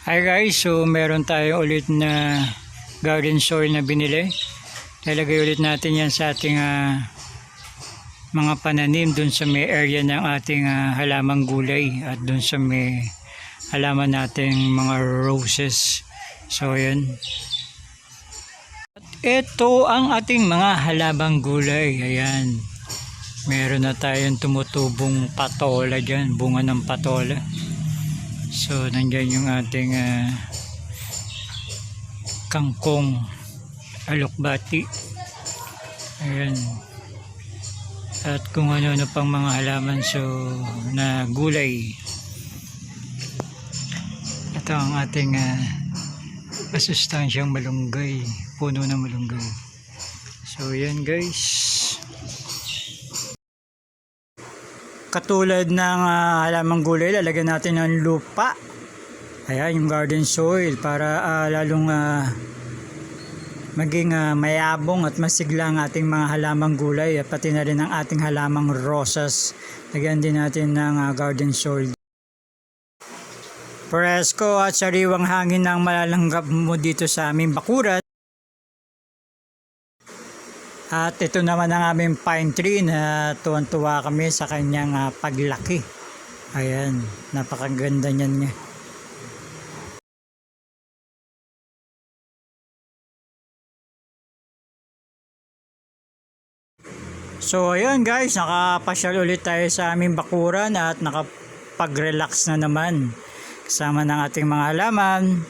Hi guys, so meron tayo ulit na garden soil na binili. Lalagay ulit natin yan sa ating mga pananim dun sa may area ng ating halamang gulay at dun sa may halaman nating mga roses. So yan. At ito ang ating mga halamang gulay. Ayan. Meron na tayong tumutubong patola dyan, bunga ng patola. So, nandiyan yung ating kangkong, alokbati. Ayan. At kung ano-ano pang mga halaman na gulay. Ito ang ating masustansyang malunggay, puno ng malunggay. So, yan guys. Katulad ng halamang gulay, lalagyan natin ng lupa. Ayan, yung garden soil para lalong maging mayabong at masigla ang ating mga halamang gulay at pati na rin ang ating halamang rosas. Lagyan din natin ng garden soil. Presko at sariwang hangin ang malalanggap mo dito sa aming bakuran. At ito naman ang aming pine tree na tuwan-tuwa kami sa kanyang paglaki. Ayan, napakaganda niyan nga. So ayun guys, nakapasyal ulit tayo sa aming bakuran at nakapag-relax na naman kasama ng ating mga halaman.